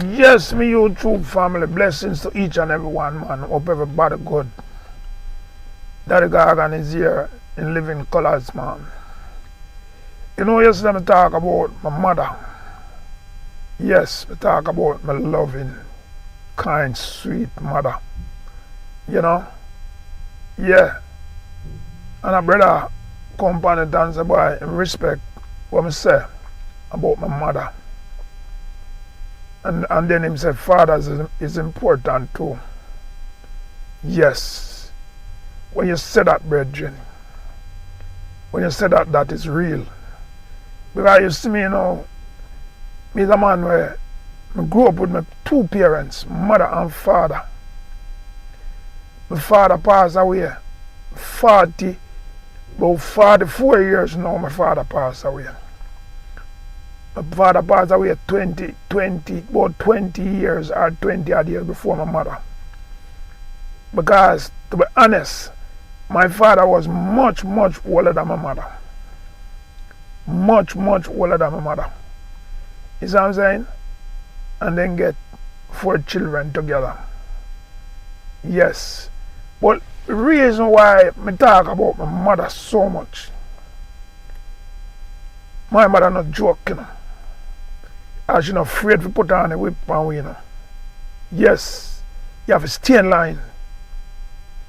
Yes, me YouTube family, blessings to each and every one, man. Hope everybody good. Daddy Gargan is here in living colors, man. You know, yesterday I talk about my mother. Yes, I talk about my loving, kind, sweet mother. You know? Yeah. And a brother come on and dance boy in respect what I say about my mother. And then him say fathers is important too. Yes. When you say that, brethren, when you say that, that is real. Because you see me, you know, me is a man where I grew up with my two parents, mother and father. My father passed away 44 years now, my father passed away. My father passed away about 20 years or 20 odd years before my mother. Because, to be honest, my father was much older than my mother. Much older than my mother. You see what I'm saying? And then get 4 children together. Yes. But the reason why I talk about my mother so much, my mother not joking. You know. And she's not afraid to put on a whip on we, you know. Yes, you have to stay in line.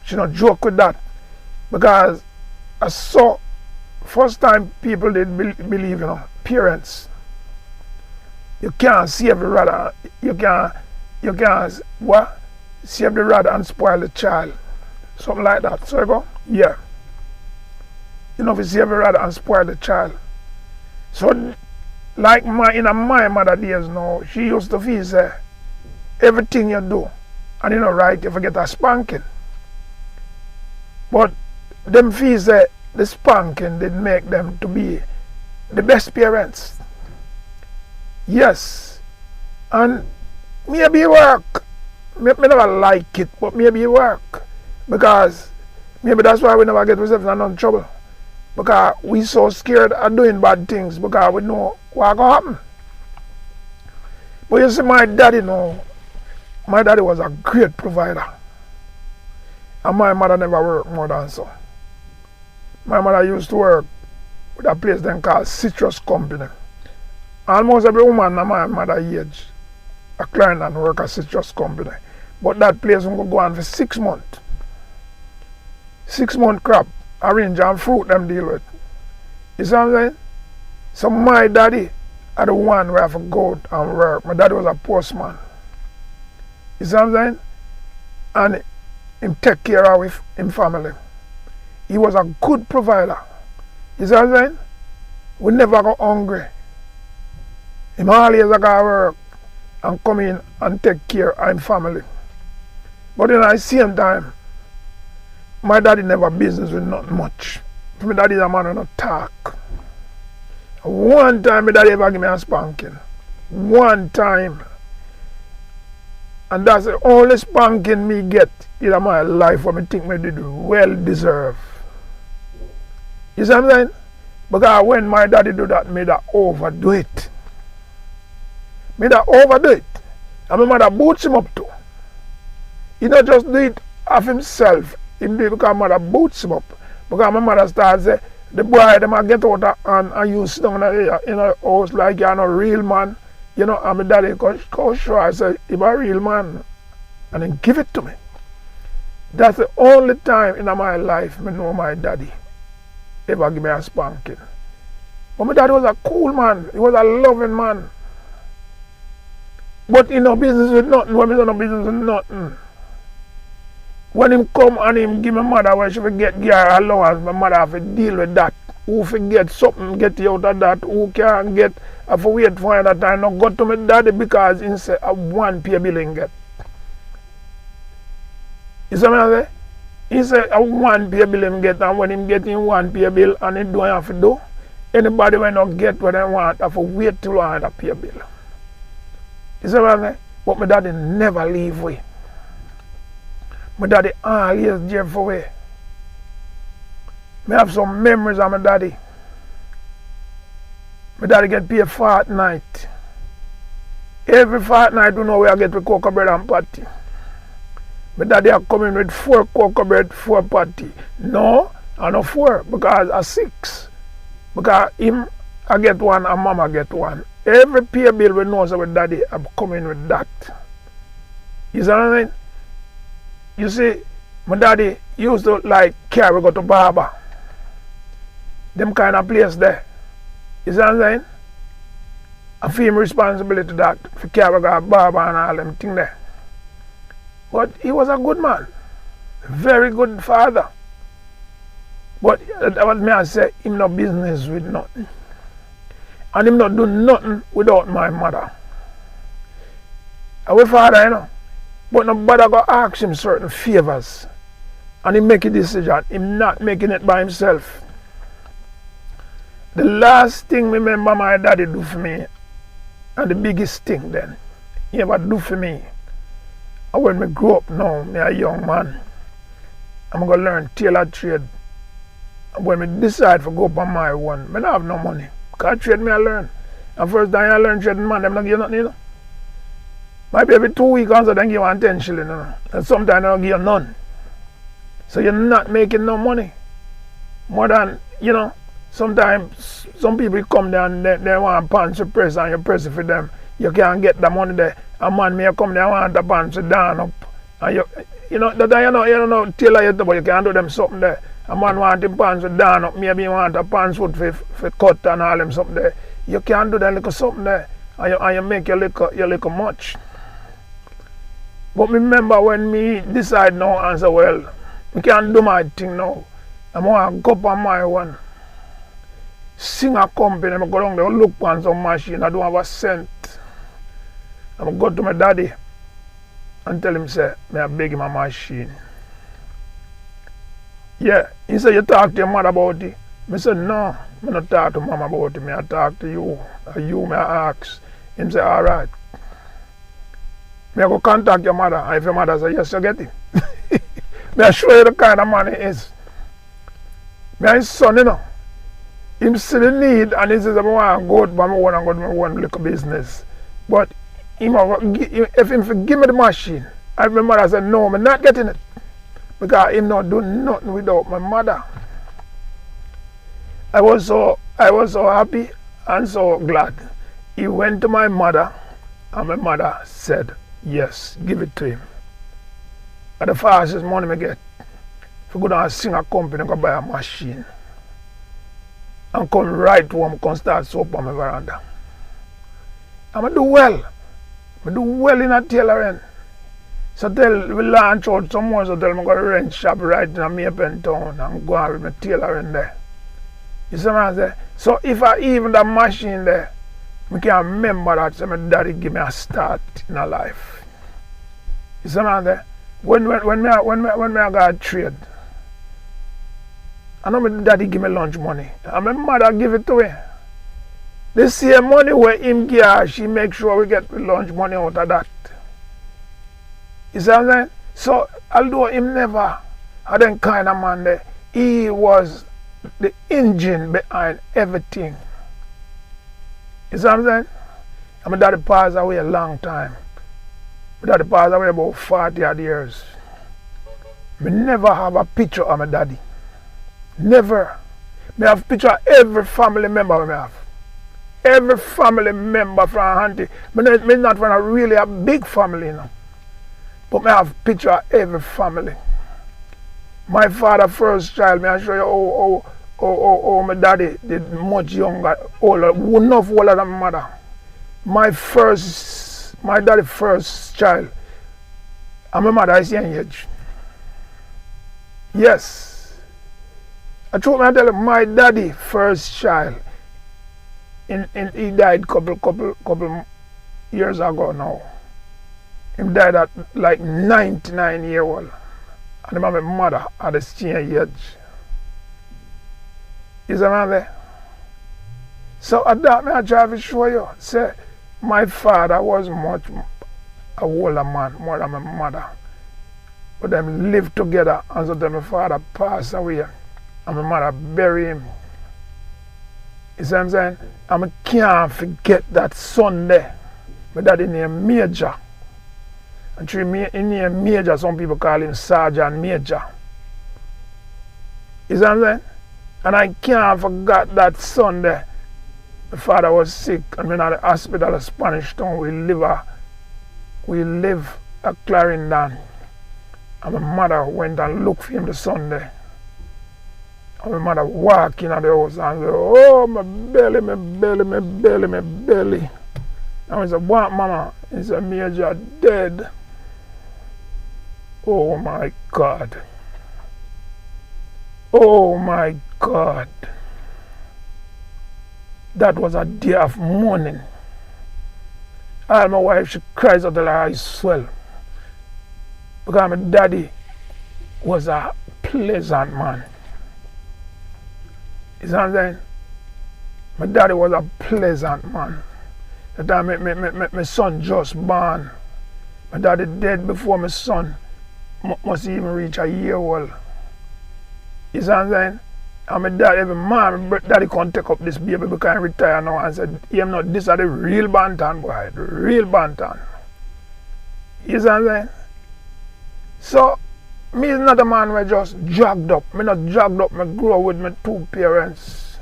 She not joke with that. Because I saw first time people did believe, you know, parents. You can't save the rod, you can't what? Save the rod and spoil the child. Something like that. So I go, yeah. You know, if you save the rod and spoil the child. So like in my mother days now, she used to feel say, everything you do, and you know, right, you forget a spanking. But them feel say the spanking did make them to be the best parents. Yes. And maybe work. Me never like it, but maybe work. Because maybe that's why we never get ourselves in no trouble. Because we so scared of doing bad things because we know what's going to happen. But you see, my daddy was a great provider. And my mother never worked more than so. My mother used to work with a place then called Citrus Company. Almost every woman in my mother's age, a client and work at Citrus Company. But that place will go on for 6 months. 6 month crop, orange and fruit them deal with. You see what I'm saying? So my daddy are the one where I have to go and work. My daddy was a postman. You see what I'm saying? And him take care of him family. He was a good provider. You see what I'm saying? We never go hungry. Him always go to work and come in and take care of him family. But at the same time, my daddy never business with not much. My daddy is a man who not talk. One time my daddy ever give me a spanking. One time. And that's the only spanking me get in my life what I think I did well deserve. You see what I'm saying? Because when my daddy do that, me that overdo it. Me that overdo it. And my mother boots him up too. He not just do it of himself. He do it because my mother boots him up. Because my mother starts say, the boy them a get out and you sit down in a house like you're not a real man. You know, and my daddy go show I say, he's a real man. And then give it to me. That's the only time in my life I know my daddy ever give me a spanking. But my daddy was a cool man. He was a loving man. But he no business with nothing. When he no business with nothing. When him come and him give my mother when she forget gear allowance, my mother have to deal with that. Who forget something, get you out of that. Who can't get, have to wait for that time. Now go to my daddy because he say, I want pay bill and get. You see what I say? He say, I want pay bill and get, and when him get him one pay bill and he don't have to do, anybody when not get what they want, have to wait till I have to pay bill. You see what I say? But my daddy never leave way. My daddy always there for me. I have some memories of my daddy. My daddy get paid fortnight. Every fortnight we know we get with cocoa bread and patty. My daddy are coming with 4 cocoa bread, 4 patty. No, I know 4 because I 6. Because him I get 1 and mama get 1. Every pay bill we know so with daddy I'm coming with that. You see what I mean? You see, my daddy used to like carry go to barber. Them kind of place there. You see what I'm saying? I feel responsibility that for carry go to barber and all them things there. But he was a good man. Very good father. But that was me I say, him no business with nothing. And him not do nothing without my mother. Our father, you know. But nobody go ask him certain favors. And he make a decision. Him not making it by himself. The last thing me remember my daddy do for me, and the biggest thing then, he ever do for me, and when me grow up now, me a young man, I'm going to learn tailor trade. And when me decide to go up on my one, me don't have no money. Because trade me I learn. And first time I learn trading, man, them not give you nothing, you know. Might be every 2 weeks also then give you 10 shillings, you know. And sometimes they don't give you none. So you're not making no money. More than, you know, sometimes some people come there and they want pants to press and you press it for them. You can't get the money there. A man may come there and want the pants to down up. And you know, that you don't know tailor it, but you can't do them something there. A man want him pants to down up, maybe he want a pants foot for cut and all them something there. You can't do that little something there. And you make your little much. But remember when me decide now and say, well, I can't do my thing now. I'm going to go up on my one. Sing a company, I'm going to go down there, look on some machine, I don't have a cent. I'm going to go to my daddy and tell him, say, may I beg him a machine. Yeah, he said, you talk to your mother about it. I said, no, I don't talk to mama about it, I talk to you. You may ask. He said, all right. I go contact your mother, and if your mother says, yes, you get it. I show you the kind of man he is. My son, you know, him see the need, and he says, I want to go to my own and go to my own little business. But if him give me the machine, and my mother said, no, I'm not getting it. Because him not do nothing without my mother. I was so happy and so glad. He went to my mother, and my mother said, yes, give it to him. At the fastest money I get, if I go down and sing a company, I go buy a machine. And come right home, come start soap on my veranda. And I do well. I do well in a tailoring. So we launch out some more, so tell me go to rent shop right in a Maple Town and go on with my tailoring there. You see what I say? So if I even that machine there, I can remember that so my daddy give me a start in a life. You see what I say? When I got trade, I know my daddy give me lunch money. And my mother give it to me. The same money where him give her, she make sure we get lunch money out of that. You see what I'm saying? So although him never had that kind of man there, he was the engine behind everything. You see what I'm saying? And my daddy passed away a long time. My daddy passed away about 40 odd years. I never have a picture of my daddy. Never. I have a picture of every family member I have. Every family member from Auntie. I'm not from a really a big family, you know. But I have a picture of every family. My father first child, I show you how my daddy did much younger, older, enough older than my mother. My daddy first child, and my mother is young age. Yes. I told me I tell you, my daddy first child, he died couple years ago now. He died at like 99 years old. And my mother at the same age. Is that man there? So at that I try to show you. Say my father was much a older man, more than my mother. But them lived together, and so then my father passed away and my mother buried him. You see what I'm saying? And I can't forget that Sunday. My daddy named Major. And through in name Major, some people call him Sergeant Major. You see what I'm saying? And I can't forget that Sunday. My father was sick and we in the hospital of Spanish Town. We live at Clarendon. And my mother went and looked for him the Sunday. And my mother walked in at the house and said, oh, my belly, my belly, my belly, my belly. And I said, what, mama? He said, Major dead. Oh my God. Oh my God. That was a day of mourning. And my wife, she cries out till her eyes swell. Because my daddy was a pleasant man. You see what I'm saying? My daddy was a pleasant man. The time my son just born. My daddy dead before my son must even reach a year old. You see what I'm saying? And my dad, every man, my daddy can't take up this baby because he retire now and said, I'm not this are the real Banton boy, the real Banton. You see what I'm saying? So, me is not a man who just dragged up. Me not dragged up, me grow with my two parents.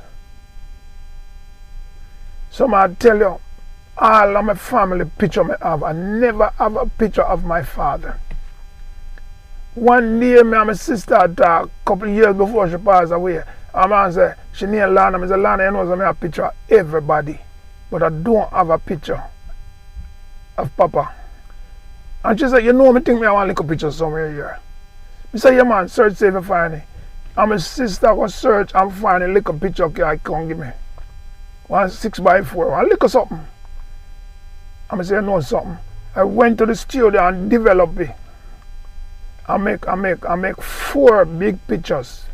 So I tell you, all of my family picture me have, I never have a picture of my father. One day, me and my sister talk, a couple of years before she passed away. A man say, she named Lana. I said, Lana, you know, I have a picture of everybody. But I don't have a picture of Papa. And she said, you know, me think me I want a little picture somewhere here. I said, yeah, man, search, see if you find it. And my sister was search and find a little picture okay, I can't give me. 1 6x4, one little something. And I said, you know something. I went to the studio and developed it. I make 4 big pictures.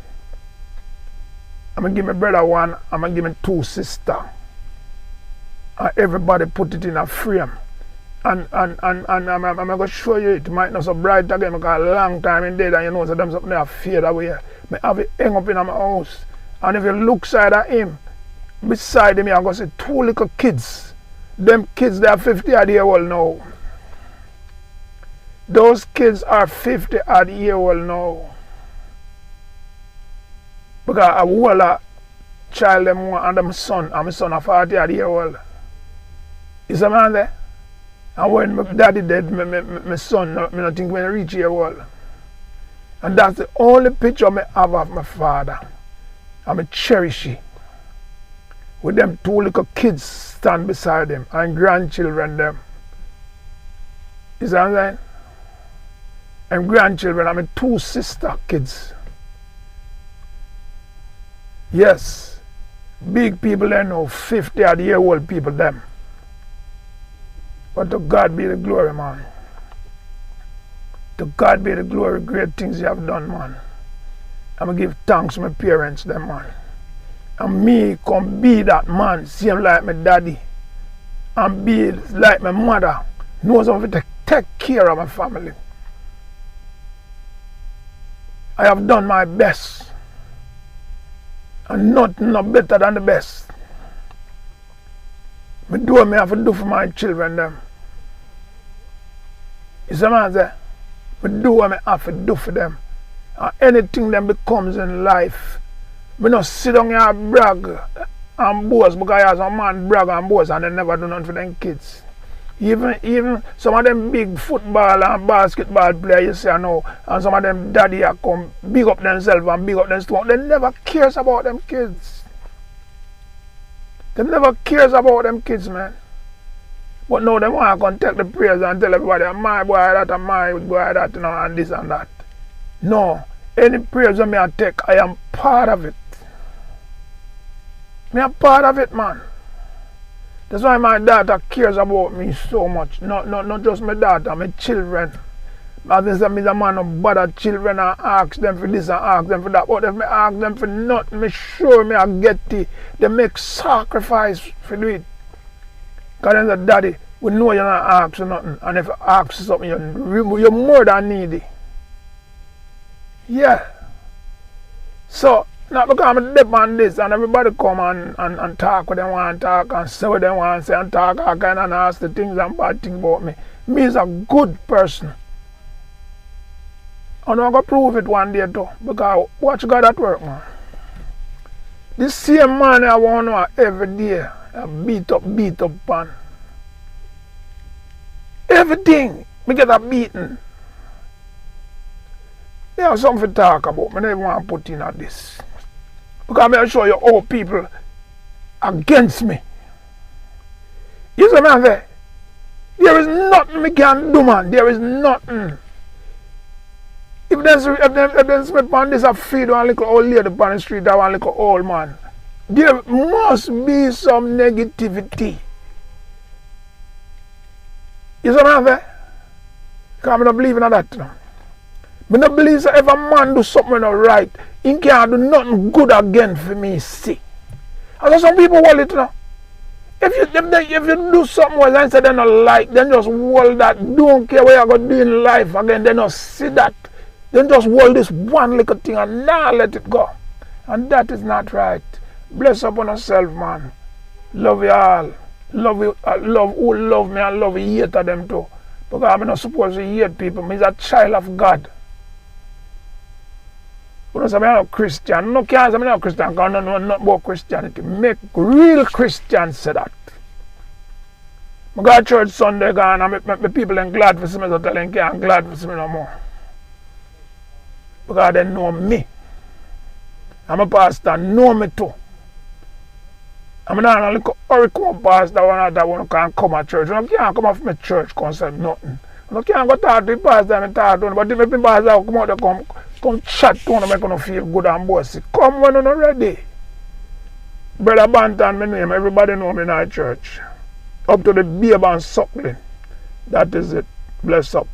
I'm gonna give my brother 1, I'm gonna give my 2 sisters. And everybody put it in a frame. And I'm gonna show you it. Might not so bright again because a long time in there and you know so them something that fade away. I have it hang up in my house. And if you look side of him, beside him I'm gonna see 2 little kids. Them kids they are 50 odd year old now. Those kids are 50 odd year old now. Because I whole a child them and my son are 40 odd year old. Is a man there? And when my daddy dead, my son, I don't think when I reach year old. And that's the only picture I have of my father. And I cherish it. With them 2 little kids stand beside him and grandchildren them. You see what I'm saying? And grandchildren, I mean 2 sister kids. Yes, big people they know, 50 odd year old people them. But to God be the glory, man. To God be the glory, great things you have done, man. I'm going to give thanks to my parents, them, man. And me come be that man, same like my daddy. And be like my mother. Knows how to take care of my family. I have done my best. And nothing no better than the best. Me do what I have to do for my children, them. You see what I'm saying? Me do what I have to do for them. And anything them becomes in life, me not sit down here and brag and boast because I have some man brag and boast and they never do nothing for them kids. Even some of them big football and basketball players you see now, and some of them daddy come big up themselves and big up themselves, they never cares about them kids. They never cares about them kids, man. But now they want to come take the praise and tell everybody, my boy that and my boy that, you know, and this and that. No. Any praise that I take, I am part of it. I am part of it, man. That's why my daughter cares about me so much. Not just my daughter, my children. As I say, I'm a man of bother children and ask them for this and ask them for that. But if I ask them for nothing, I sure me I get it. They make sacrifice for do it. Because they say, Daddy, we know you're not asking nothing. And if you ask something, you're more than needy. Yeah. So, Not because I'm dip on this and everybody come and talk what they want to talk and say what they want to say and talk all kind of nasty things and bad things about me. Me is a good person. And I'm going to prove it one day too. Because watch God at work, man. This same man I want to know every day. I beat up man. Everything. Me get a beating. You have something to talk about. I never want to put in at this. Because I'm going to show you all people against me. You see what I there is nothing me can do, man. There is nothing. If they spend on this, I feed one little old lady on the street, that one little old man. There must be some negativity. You see what I mean? Because I don't believe in that. I don't believe that if a man do something not right, he can't do nothing good again for me, see. And so some people hold it now. If you do something well and say they don't like, then just hold that. Don't care what you're going to do in life again, they don't see that. Then just hold this one little thing and now let it go. And that is not right. Bless upon yourself, man. Love you all. Love you, love who love me and love who hate them too. Because I'm not supposed to hate people. I'm a child of God. You know, I'm not a Christian. No, can't say I'm not a Christian because I don't know nothing about Christianity. Make real Christians say that. I go to church Sunday and I make people glad for me, so tell them I'm glad for me no more. Because they know me. I'm a pastor, know me too. I'm not a little hurricane pastor one can come to church. You can't come from my church concert nothing. You can't go talk to the pastor and talk to him. But if the pastor come out there, come chat to him, make him feel good and bossy. Come when you're not ready. Brother Banton, my name, everybody know me in our church. Up to the babe and suckling. That is it. Bless up.